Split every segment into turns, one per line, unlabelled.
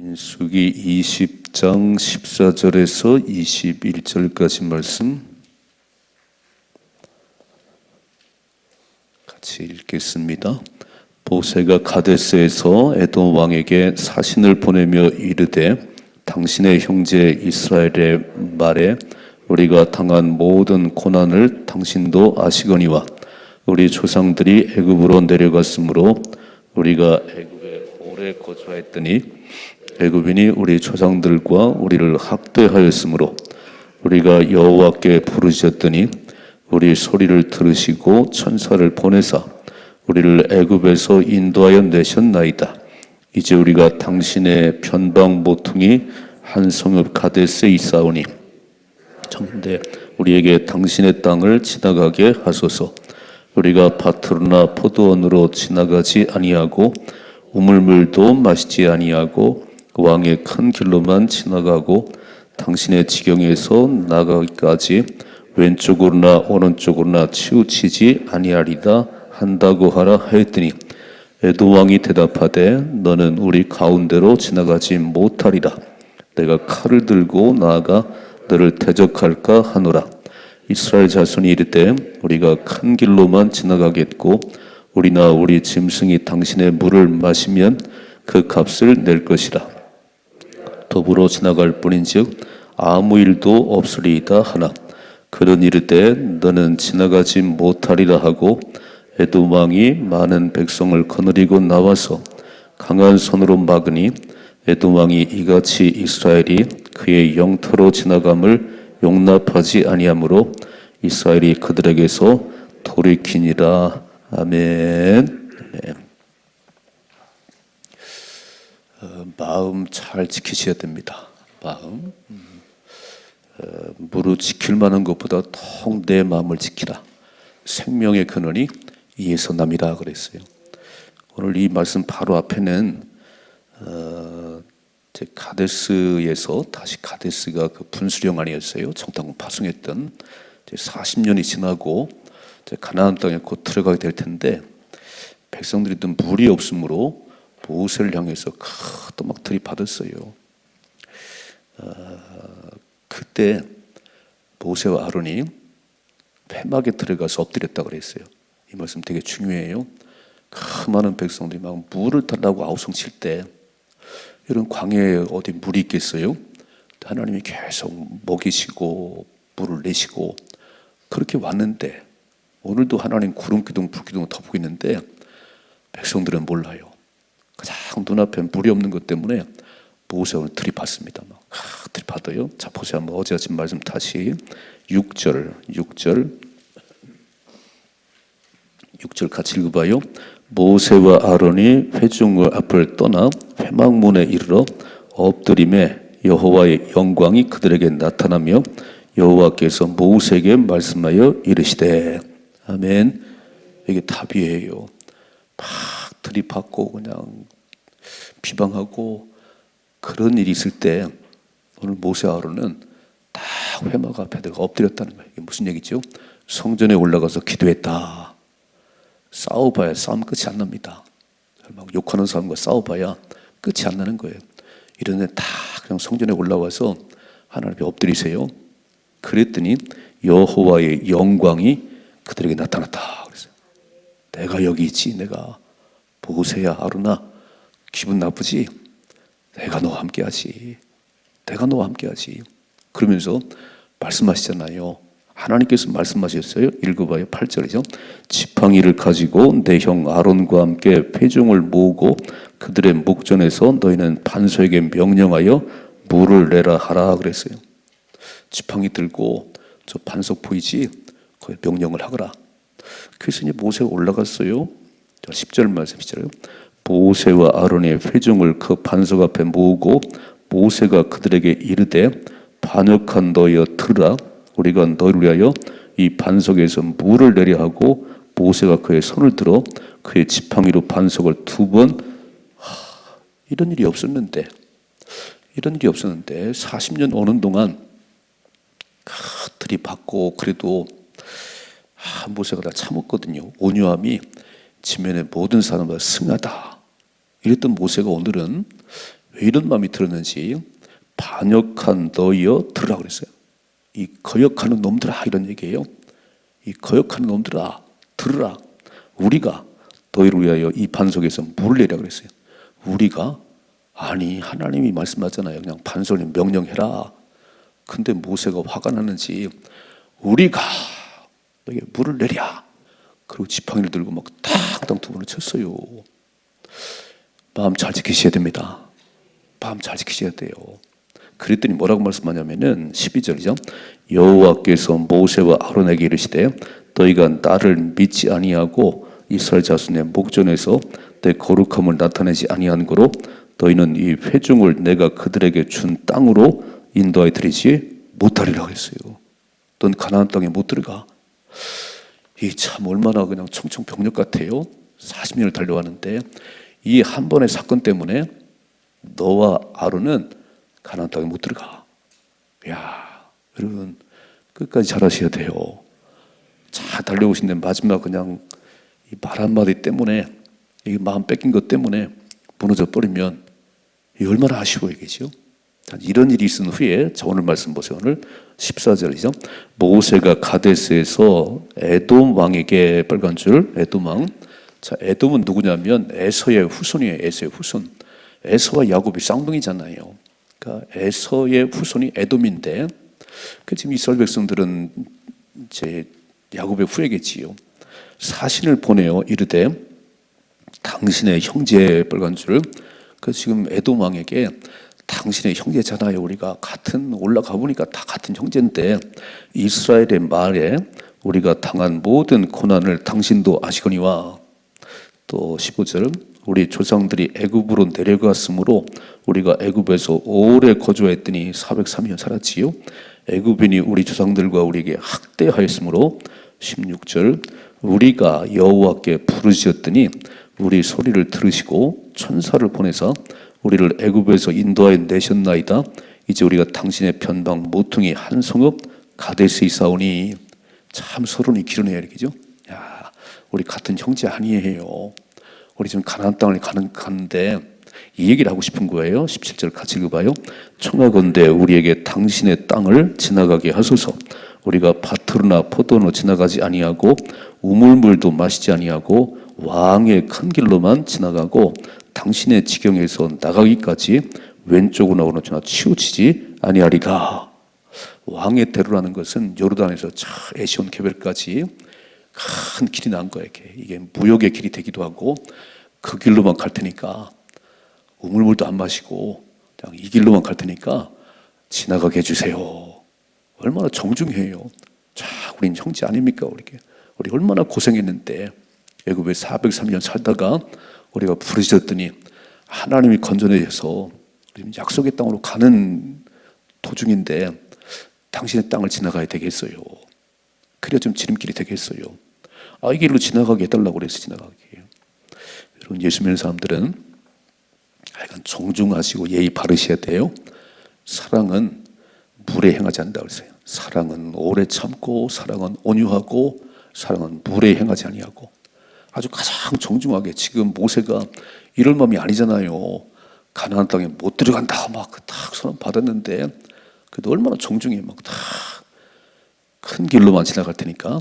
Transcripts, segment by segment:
민수기 20장 14절에서 21절까지 말씀 같이 읽겠습니다. 보세가 가데스에서 에돔 왕에게 사신을 보내며 이르되 당신의 형제 이스라엘의 말에 우리가 당한 모든 고난을 당신도 아시거니와 우리 조상들이 애굽으로 내려갔으므로 우리가 애굽에 오래 거주하였더니 애굽인이 우리 조상들과 우리를 학대하였으므로 우리가 여호와께 부르짖었더니 우리 소리를 들으시고 천사를 보내사 우리를 애굽에서 인도하여 내셨나이다. 이제 우리가 당신의 편방 모퉁이 한 성읍 가데스에 있사오니 청대 우리에게 당신의 땅을 지나가게 하소서. 우리가 밭으로나 포도원으로 지나가지 아니하고 우물물도 마시지 아니하고 왕의 큰 길로만 지나가고 당신의 지경에서 나가기까지 왼쪽으로나 오른쪽으로나 치우치지 아니하리다 한다고 하라 하였더니 에돔 왕이 대답하되 너는 우리 가운데로 지나가지 못하리라. 내가 칼을 들고 나아가 너를 대적할까 하노라. 이스라엘 자손이 이르되 우리가 큰 길로만 지나가겠고 우리나 우리 짐승이 당신의 물을 마시면 그 값을 낼 것이라. 더불어 지나갈 뿐인즉 아무 일도 없으리이다 하나 그는 이르되 너는 지나가지 못하리라 하고 에돔 왕이 많은 백성을 거느리고 나와서 강한 손으로 막으니 에돔 왕이 이같이 이스라엘이 그의 영토로 지나감을 용납하지 아니하므로 이스라엘이 그들에게서 돌이키니라. 아멘. 마음 잘 지키셔야 됩니다. 마음. 무릇 지킬 만한 것보다 통 내 마음을 지키라. 생명의 근원이 이에서 남이라 그랬어요. 오늘 이 말씀 바로 앞에는 가데스에서 다시 가데스가 그 분수령 아니었어요. 정탐꾼 파송했던 40년이 지나고 가나안 땅에 곧 들어가게 될 텐데 백성들이 또 물이 없으므로 모세를 향해서 또 막 들이받았어요. 그때 모세와 아론이 회막에 들어가서 엎드렸다 그랬어요. 이 말씀 되게 중요해요. 그 많은 백성들이 막 물을 달라고 아우성칠 때 이런 광야에 어디 물이 있겠어요? 하나님이 계속 먹이시고 물을 내시고 그렇게 왔는데 오늘도 하나님 구름기둥 불기둥을 덮고 있는데 백성들은 몰라요. 가장 눈앞에 물이 없는 것 때문에 모세를 들이받습니다. 들이받아요. 자 보세요. 한번 어제 아침 말씀 다시 6절 같이 읽어봐요. 모세와 아론이 회중 앞을 떠나 회막문에 이르러 엎드림에 여호와의 영광이 그들에게 나타나며 여호와께서 모세에게 말씀하여 이르시되 아멘. 이게 답이에요. 막 들이받고 그냥 비방하고 그런 일이 있을 때 오늘 모세 아론은 딱 회막 앞에 내가 엎드렸다는 거예요. 이게 무슨 얘기죠? 성전에 올라가서 기도했다. 싸워봐야 싸움 끝이 안 납니다. 막 욕하는 사람과 싸워봐야 끝이 안 나는 거예요. 이런 데 다 그냥 성전에 올라와서 하나님 앞에 엎드리세요. 그랬더니 여호와의 영광이 그들에게 나타났다. 그랬어요. 내가 여기 있지. 내가 모세야 아론아 기분 나쁘지? 내가 너와 함께하지. 내가 너와 함께하지. 그러면서 말씀하시잖아요. 하나님께서 말씀하셨어요. 읽어봐요. 8절이죠. 지팡이를 가지고 내 형 아론과 함께 회중을 모으고 그들의 목전에서 너희는 반석에게 명령하여 물을 내라 하라 그랬어요. 지팡이 들고 저 반석 보이지? 거기 명령을 하거라. 그래서 이제 모세가 올라갔어요. 10절 말씀이잖아요. 모세와 아론의 회중을 그 반석 앞에 모으고 모세가 그들에게 이르되 반역한 너희여 들으라. 우리가 너희를 위하여 이 반석에서 물을 내려 하고 모세가 그의 손을 들어 그의 지팡이로 반석을 2번 이런 일이 없었는데 40년 오는 동안 들이받고 그래도 모세가 다 참았거든요. 온유함이 지면의 모든 사람보다 승하다. 이랬던 모세가 오늘은 왜 이런 마음이 들었는지 반역한 너희여 들으라 그랬어요. 이 거역하는 놈들아 이런 얘기예요. 이 거역하는 놈들아 들으라. 우리가 너희를 위하여 이 반석에서 물을 내라 그랬어요. 우리가? 아니 하나님이 말씀하잖아요. 그냥 반석을 명령해라. 근데 모세가 화가 나는지 우리가 너에게 물을 내랴. 그리고 지팡이를 들고 막 탕탕 두 번을 쳤어요. 마음 잘 지키셔야 됩니다. 마음 잘 지키셔야 돼요. 그랬더니 뭐라고 말씀하냐면은 12절이죠. 여호와께서 모세와 아론에게 이르시되 너희가 나를 믿지 아니하고 이스라엘 자손의 목전에서 내 거룩함을 나타내지 아니한 거로 너희는 이 회중을 내가 그들에게 준 땅으로 인도하여 드리지 못하리라고 했어요. 넌 가나안 땅에 못 들어가. 이 참 얼마나 그냥 청청병력 같아요. 40년을 달려왔는데 이 한 번의 사건 때문에 너와 아론은 가나안 땅에 못 들어가. 야, 여러분 끝까지 잘하셔야 돼요. 잘 달려오신데 마지막 그냥 이 말 한마디 때문에 이 마음 뺏긴 것 때문에 무너져 버리면 얼마나 아쉬워야겠죠. 이런 일이 있은 후에 자 오늘 말씀 보세요. 오늘 14절이죠. 모세가 가데스에서 에돔 왕에게 빨간 줄 에돔 왕. 자, 에돔은 누구냐면 에서의 후손이에요. 에서의 후손. 에서와 야곱이 쌍둥이잖아요. 그러니까 에서의 후손이 에돔인데 그 지금 이스라엘 백성들은 이제 야곱의 후예겠지요. 사신을 보내어 이르되 당신의 형제 빨간 줄. 그 지금 에돔 왕에게 당신의 형제잖아요. 우리가 같은 올라가 보니까 다 같은 형제인데 이스라엘의 말에 우리가 당한 모든 고난을 당신도 아시거니와 또 15절 우리 조상들이 애굽으로 내려갔으므로 우리가 애굽에서 오래 거주했더니 403년 살았지요. 애굽인이 우리 조상들과 우리에게 학대하였으므로 16절 우리가 여호와께 부르짖었더니 우리 소리를 들으시고 천사를 보내사 우리를 애굽에서 인도하여 내셨나이다. 이제 우리가 당신의 편방 모퉁이 한 성읍 가데스에 있사오니. 참 서론이 길어내야 되겠죠. 야, 우리 같은 형제 아니에요. 우리 지금 가나안 땅을 가는데 이 얘기를 하고 싶은 거예요. 17절 같이 읽어봐요. 청하건대 우리에게 당신의 땅을 지나가게 하소서. 우리가 밭으로나 포도로 지나가지 아니하고 우물물도 마시지 아니하고 왕의 큰 길로만 지나가고 당신의 지경에서 나가기까지 왼쪽으로 오른쪽으로 치우치지 아니하리가. 왕의 대로라는 것은 요르단에서 저 에시온 개별까지 큰 길이 난 거예요. 이게 무역의 길이 되기도 하고 그 길로만 갈 테니까 우물물도 안 마시고 그냥 이 길로만 갈 테니까 지나가게 해주세요. 얼마나 정중해요. 자, 우린 형제 아닙니까? 우리 얼마나 고생했는데 애굽에 403년 살다가 우리가 부르짖었더니 하나님이 건져내셔서 약속의 땅으로 가는 도중인데 당신의 땅을 지나가야 되겠어요. 그래야 좀 지름길이 되겠어요. 이 길로 지나가게 해달라고 그래서 지나가게 해요. 여러분 예수 믿는 사람들은 하여간 정중하시고 예의 바르셔야 돼요. 사랑은 물에 행하지 않는다 그랬어요. 사랑은 오래 참고 사랑은 온유하고 사랑은 물에 행하지 아니하고. 아주 가장 정중하게 지금 모세가 이럴 마음이 아니잖아요. 가나안 땅에 못 들어간다 막 딱 선언 받았는데 그래도 얼마나 정중해. 막 다 큰 길로만 지나갈 테니까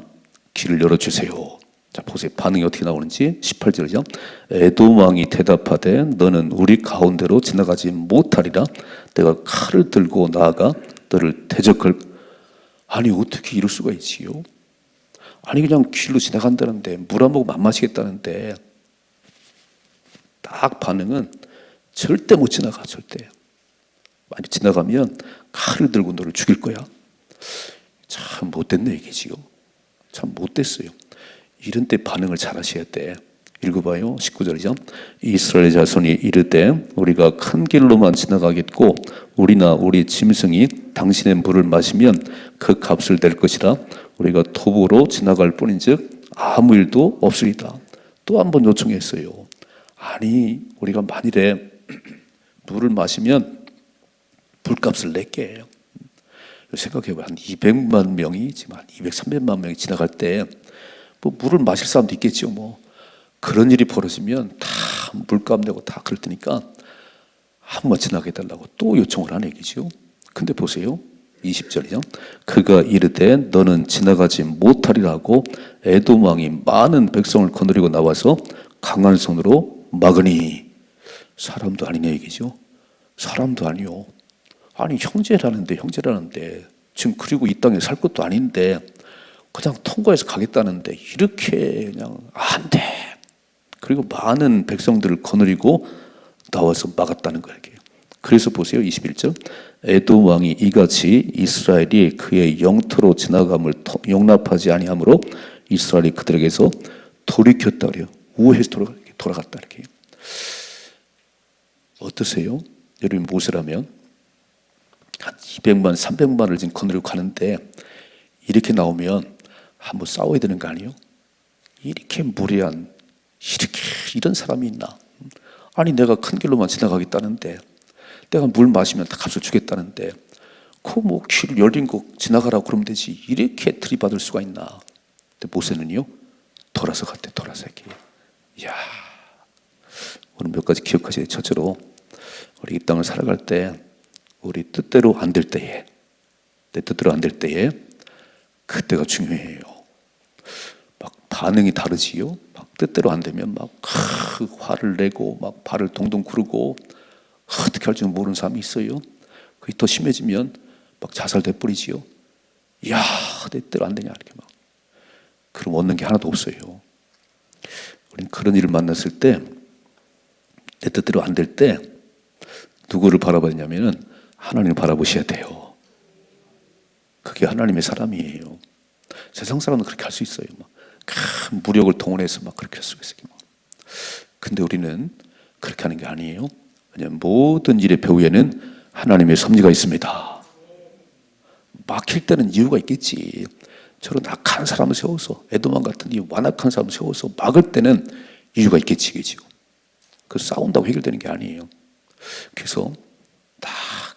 길을 열어주세요. 자 보세요. 반응이 어떻게 나오는지 18절이죠. 에돔 왕이 대답하되 너는 우리 가운데로 지나가지 못하리라. 내가 칼을 들고 나아가 너를 대적할. 아니 어떻게 이럴 수가 있지요? 아니 그냥 길로 지나간다는데 물 한 모금 안 마시겠다는데 딱 반응은 절대 못 지나가. 절대. 만약 지나가면 칼을 들고 너를 죽일 거야. 참 못됐네 이게 지금. 참 못됐어요. 이런 때 반응을 잘 하셔야 돼. 읽어봐요. 19절이죠. 이스라엘 자손이 이르되 우리가 큰 길로만 지나가겠고 우리나 우리 짐승이 당신의 물을 마시면 그 값을 낼 것이라. 우리가 도보로 지나갈 뿐인즉 아무 일도 없으리다. 또 한 번 요청했어요. 아니 우리가 만일에 물을 마시면 물값을 낼게. 생각해봐요. 한 200만 명이 지금 한 200, 300만 명이 지나갈 때 뭐 물을 마실 사람도 있겠죠. 뭐 그런 일이 벌어지면 다 물값 내고 다 그럴 테니까 한 번만 지나게 해달라고 또 요청을 하는 얘기죠. 근데 보세요. 20절이죠. 그가 이르되 너는 지나가지 못하리라고 에돔 왕이 많은 백성을 거느리고 나와서 강한 손으로 막으니. 사람도 아니냐 얘기죠. 사람도 아니요. 아니 형제라는데 지금 그리고 이 땅에 살 것도 아닌데 그냥 통과해서 가겠다는데 이렇게 그냥 안 돼. 그리고 많은 백성들을 거느리고 나와서 막았다는 거예요. 그래서 보세요. 21절. 에돔 왕이 이같이 이스라엘이 그의 영토로 지나감을 용납하지 아니하므로 이스라엘이 그들에게서 돌이켰다 그래요. 우회해서 돌아갔다 이렇게. 어떠세요? 여러분 모세라면 한 200만, 300만을 지금 거느리고 가는데 이렇게 나오면 한번 싸워야 되는 거 아니에요? 이렇게 무례한 이런 사람이 있나? 아니 내가 큰 길로만 지나가겠다는데 내가 물 마시면 다 값을 주겠다는데 그 뭐 길 열린 거 지나가라고 그러면 되지 이렇게 들이받을 수가 있나? 근데 모세는요 돌아서 갔대. 돌아서 이렇게. 이야, 오늘 몇 가지 기억하셔야 돼요. 첫째로 우리 이 땅을 살아갈 때 우리 뜻대로 안 될 때에 내 뜻대로 안 될 때에 그때가 중요해요. 막 반응이 다르지요. 막 뜻대로 안 되면 막 화를 내고 막 발을 동동 구르고 어떻게 할지 모르는 사람이 있어요. 그게 더 심해지면 막 자살돼 버리지요. 야, 내 뜻대로 안 되냐 이렇게 막. 그럼 얻는 게 하나도 없어요. 우리는 그런 일을 만났을 때 내 뜻대로 안 될 때 누구를 바라보냐면은 하나님을 바라보셔야 돼요. 그게 하나님의 사람이에요. 세상 사람은 그렇게 할 수 있어요. 막 큰 무력을 동원해서 막 그렇게 할 수 있어요. 근데 우리는 그렇게 하는 게 아니에요. 왜냐하면 모든 일의 배후에는 하나님의 섭리가 있습니다. 막힐 때는 이유가 있겠지. 저런 악한 사람을 세워서 에돔 왕 같은 이 완악한 사람을 세워서 막을 때는 이유가 있겠지, 그죠? 그 싸운다고 해결되는 게 아니에요. 그래서 딱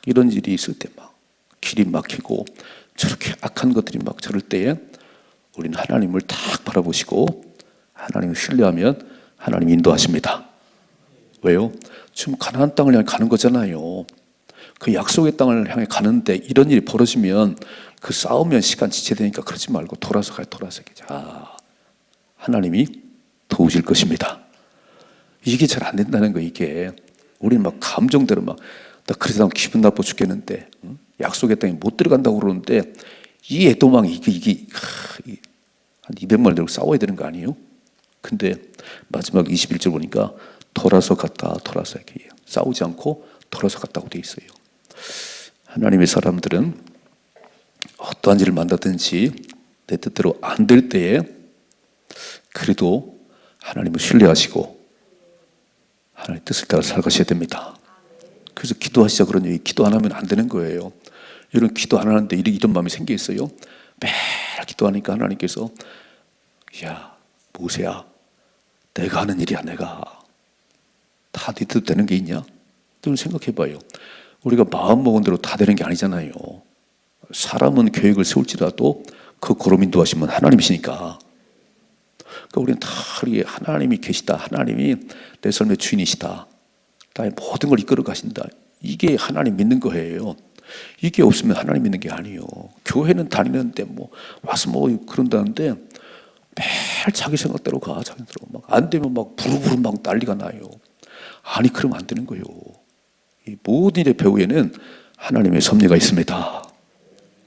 이런 일이 있을 때 막 길이 막히고 저렇게 악한 것들이 막 저럴 때에 우리는 하나님을 딱 바라보시고 하나님을 신뢰하면 하나님 인도하십니다. 왜요? 지금 가나안 땅을 향해 가는 거잖아요. 그 약속의 땅을 향해 가는데 이런 일이 벌어지면 그 싸우면 시간 지체되니까 그러지 말고 돌아서 가요. 돌아서. 하나님이 도우실 것입니다. 이게 잘 안 된다는 거. 이게 우리는 막 감정대로 막 나 그래서 기분 나빠 죽겠는데 약속의 땅에 못 들어간다고 그러는데 이 에돔왕이 이게 한 200만 들고 싸워야 되는 거 아니에요? 근데 마지막 21절 보니까 돌아서 갔다. 돌아서 이렇게 싸우지 않고 돌아서 갔다고 돼 있어요. 하나님의 사람들은 어떠한 일을 만나든지 내 뜻대로 안 될 때에 그래도 하나님을 신뢰하시고 하나님의 뜻을 따라 살아가셔야 됩니다. 그래서 기도하시자 그러니 기도 안 하면 안 되는 거예요. 이런 기도 안 하는데 이런 마음이 생겨 있어요. 매일 기도하니까 하나님께서 야 모세야 내가 하는 일이야. 내가 다 네 뜻 되는 게 있냐? 좀 생각해봐요. 우리가 마음 먹은 대로 다 되는 게 아니잖아요. 사람은 계획을 세울지라도 그 고름 인도하시면 하나님이시니까. 그러니까 우리는 다 하나님이 계시다. 하나님이 내 삶의 주인이시다. 나의 모든 걸 이끌어 가신다. 이게 하나님 믿는 거예요. 이게 없으면 하나님 믿는 게 아니에요. 교회는 다니는데 뭐 와서 뭐 그런다는데 매일 자기 생각대로 가. 자기대로 막 안 되면 막 부르부르 막 난리가 나요. 아니 그러면 안 되는 거예요. 이 모든 일의 배후에는 하나님의 섭리가 있습니다.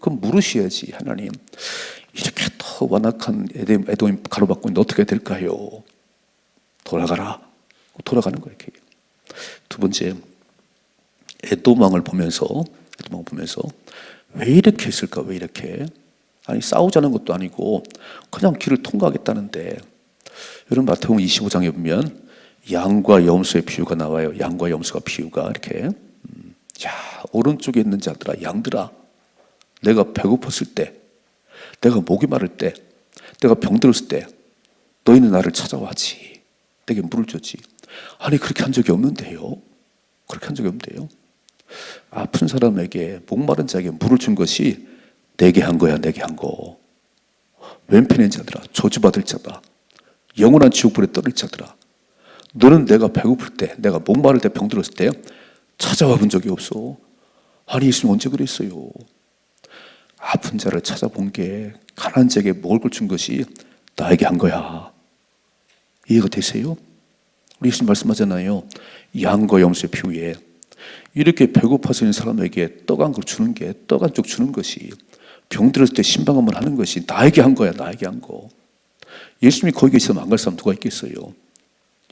그럼 물으셔야지. 하나님 이렇게 더 완악한 에돔이 가로막고 있는데 어떻게 될까요? 돌아가라. 돌아가는 거예요. 이렇게. 두 번째, 에돔 왕을 보면서 왜 이렇게 했을까? 왜 이렇게? 아니 싸우자는 것도 아니고 그냥 길을 통과하겠다는데. 여러분 마태복음 25장에 보면 양과 염소의 비유가 나와요. 양과 염소가 비유가 이렇게. 야, 오른쪽에 있는 자들아, 양들아, 내가 배고팠을 때, 내가 목이 마를 때, 내가 병들었을 때 너희는 나를 찾아왔지. 내게 물을 줬지. 아니 그렇게 한 적이 없는데요. 그렇게 한 적이 없는데요. 아픈 사람에게 목마른 자에게 물을 준 것이 내게 한 거야. 내게 한 거. 왼편의 자들아, 저주받을 자다. 영원한 지옥불에 떨릴 자들아, 너는 내가 배고플 때, 내가 목마를 때, 병들었을 때 찾아와 본 적이 없어. 아니 예수님 언제 그랬어요? 아픈 자를 찾아본 게 가난한 자에게 먹을 걸 준 것이 나에게 한 거야. 이해가 되세요? 우리 예수님 말씀하잖아요. 양과 염소의 피 위에 이렇게 배고파서 있는 사람에게 떡 한 걸 주는 게, 떡 한 쪽 주는 것이, 병들었을 때 신방 한번 하는 것이 나에게 한 거야. 나에게 한 거. 예수님이 거기 계시면 안 갈 사람 누가 있겠어요?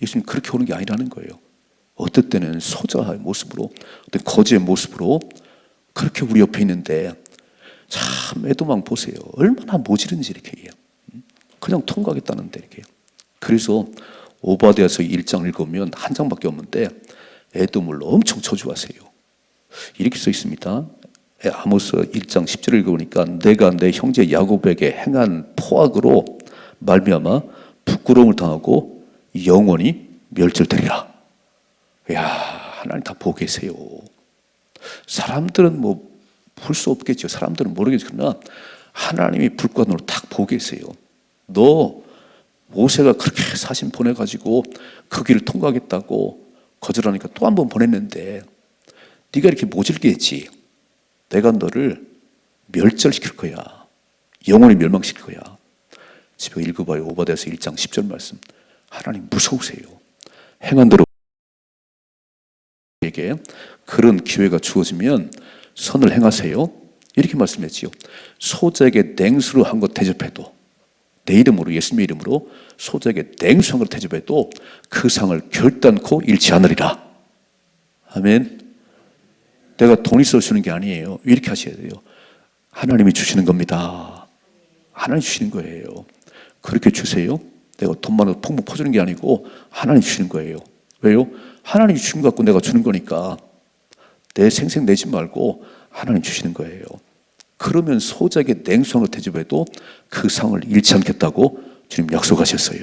예수님 그렇게 오는 게 아니라는 거예요. 어떨 때는 소자의 모습으로, 어떤 거지의 모습으로 그렇게 우리 옆에 있는데, 참 에도망 보세요. 얼마나 모지른지 이렇게 해요. 그냥 통과하겠다는데 이렇게. 그래서 오바댜서 1장 읽으면 한 장밖에 없는데 에돔을 엄청 저주하세요. 이렇게 써 있습니다. 아모스 1장 10절을 읽어보니까 내가 내 형제 야곱에게 행한 포악으로 말미암아 부끄러움을 당하고 영원히 멸절되리라. 야, 하나님 다 보고 계세요. 사람들은 뭐 볼 수 없겠죠. 사람들은 모르겠죠. 그러나 하나님이 불관으로 딱 보고 계세요. 너 모세가 그렇게 사신 보내가지고 그 길을 통과하겠다고 거절하니까 또 한 번 보냈는데 네가 이렇게 모질게 했지. 내가 너를 멸절시킬 거야. 영원히 멸망시킬 거야. 집에 읽어봐요. 오바댜서 1장 10절 말씀. 하나님 무서우세요. 행한 대로 에게 그런 기회가 주어지면 선을 행하세요. 이렇게 말씀했지요. 소자에게 냉수로 한 것 대접해도, 내 이름으로, 예수님의 이름으로 소자에게 냉수한 것 대접해도 그 상을 결단코 잃지 않으리라. 아멘. 내가 돈 있어 주는 게 아니에요. 이렇게 하셔야 돼요. 하나님이 주시는 겁니다. 하나님 주시는 거예요. 그렇게 주세요. 내가 돈 많아서 펑펑 퍼주는 게 아니고 하나님 주시는 거예요. 왜요? 하나님이 주신 것 갖고 내가 주는 거니까 내 생색 내지 말고 하나님 주시는 거예요. 그러면 소자에게 냉수한 걸 대접해도 그 상을 잃지 않겠다고 주님 약속하셨어요.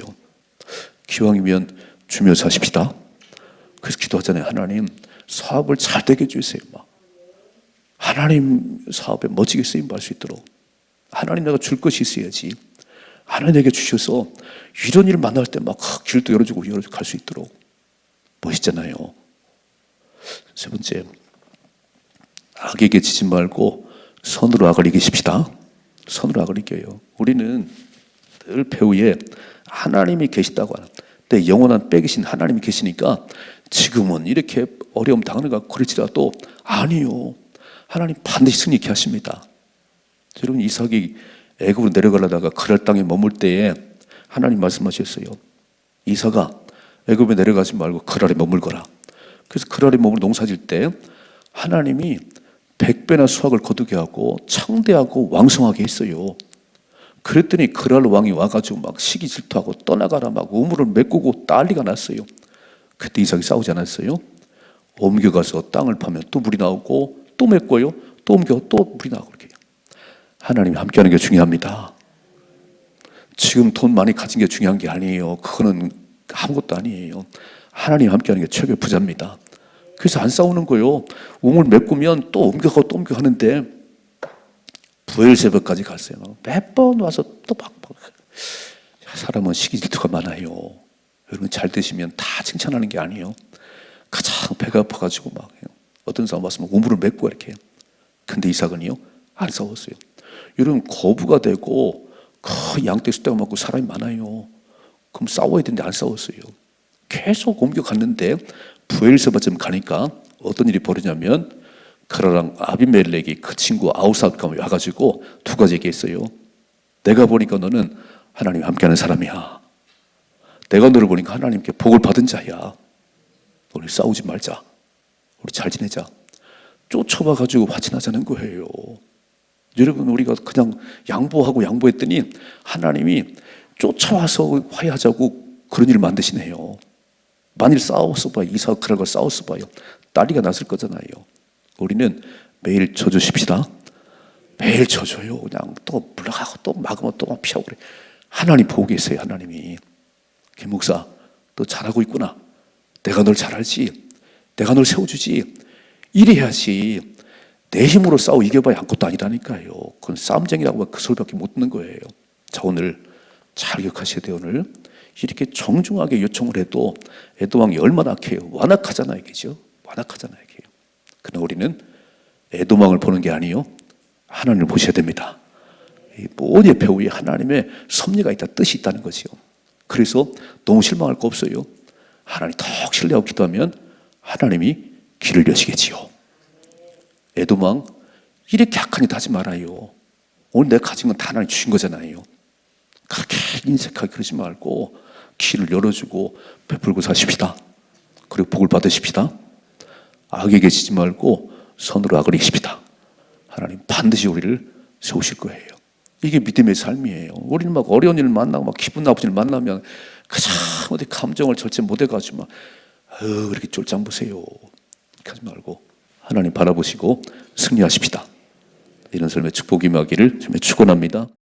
기왕이면 주며 사십시다. 그래서 기도하잖아요. 하나님 사업을 잘 되게 해주세요. 막. 하나님 사업에 멋지게 쓰임받을 수 있도록. 하나님 내가 줄 것이 있어야지. 하나님 내게 주셔서 이런 일을 만날 때 막 길도 열어주고 갈 수 있도록. 멋있잖아요. 세 번째, 악에게 지지 말고 선으로 악을 이기십시다. 선으로 악을 이겨요. 우리는 늘 배후에 하나님이 계시다고 하는, 내 영원한 빼기신 하나님이 계시니까 지금은 이렇게 어려움 당하는 것 같고 그렇지라도 아니요. 하나님 반드시 승리케 하십니다. 여러분 이삭이 애굽으로 내려가려다가 그랄 땅에 머물 때에 하나님 말씀하셨어요. 이삭아 애굽에 내려가지 말고 그랄에 머물거라. 그래서 그랄에 머물 농사질 때 하나님이 100배나 수확을 거두게 하고 창대하고 왕성하게 했어요. 그랬더니 그랄 왕이 와가지고 막 시기 질투하고 떠나가라 막 우물을 메꾸고 난리가 났어요. 그때 이삭이 싸우지 않았어요? 옮겨가서 땅을 파면 또 물이 나오고 또 메꿔요. 또 옮겨 또 물이 나오고 그렇게. 하나님이 함께하는 게 중요합니다. 지금 돈 많이 가진 게 중요한 게 아니에요. 그거는 아무것도 아니에요. 하나님 함께하는 게 최고의 부자입니다. 그래서 안 싸우는 거예요. 우물 메꾸면 또 옮겨가고 또 옮겨가는데 부엘세바까지 갔어요. 몇 번 와서 또 막 사람은 시기 질투가 많아요. 여러분 잘 되시면 다 칭찬하는 게 아니에요. 가장 배가 아파가지고 막 어떤 사람 왔으면 우물을 메고 이렇게. 근데 이삭은요 안 싸웠어요. 여러분 거부가 되고 양떼 숫대가 많고 사람이 많아요. 그럼 싸워야 되는데 안 싸웠어요. 계속 옮겨갔는데 부엘세바쯤 가니까 어떤 일이 벌어지냐면 그라랑 아비멜렉이 그 친구 아우사가 와가지고 두 가지 얘기했어요. 내가 보니까 너는 하나님 함께하는 사람이야. 내가 너를 보니까 하나님께 복을 받은 자야. 우리 싸우지 말자. 우리 잘 지내자. 쫓아와가지고 화친하자는 거예요. 여러분 우리가 그냥 양보했더니 하나님이 쫓아와서 화해하자고 그런 일을 만드시네요. 만일 싸웠어 봐요. 이삭 그랄과 싸웠어 봐요. 난리가 났을 거잖아요. 우리는 매일 져주십시다. 매일 져줘요. 그냥 또 물러가고 또 막으면 또 피하고 그래. 하나님 보고 계세요. 하나님이. 김 목사 너 잘하고 있구나. 내가 널 잘 알지. 내가 널 세워주지. 이래야지. 내 힘으로 싸워 이겨봐야 아무것도 아니라니까요. 그건 싸움쟁이라고 그 소리밖에 못 듣는 거예요. 자 오늘 잘 기억하셔야 돼요. 오늘 이렇게 정중하게 요청을 해도 에돔 왕이 얼마나 악해요. 완악하잖아요. 그죠? 완악하잖아요. 그러나 우리는 에도망을 보는 게 아니요, 하나님을 보셔야 됩니다. 이 모든 예배 후에 하나님의 섭리가 있다, 뜻이 있다는 거지요. 그래서 너무 실망할 거 없어요. 하나님 더 신뢰하고 기도하면 하나님이 길을 여시겠지요. 에도망, 이렇게 악한 짓 하지 말아요. 오늘 내가 가진 건 다 하나님 주신 거잖아요. 그렇게 인색하게 그러지 말고 길을 열어주고 베풀고 사십시다. 그리고 복을 받으십시다. 악에게 지지 말고 선으로 악을 이기십시다. 하나님 반드시 우리를 세우실 거예요. 이게 믿음의 삶이에요. 우리는 막 어려운 일을 만나고 막 기분 나쁜 일을 만나면 가장 어디 감정을 절제 못해가지고 막 그렇게 쫄짱 보세요. 그렇게 하지 말고 하나님 바라보시고 승리하십시다. 이런 삶의 축복이 임하기를 주님의 축원합니다.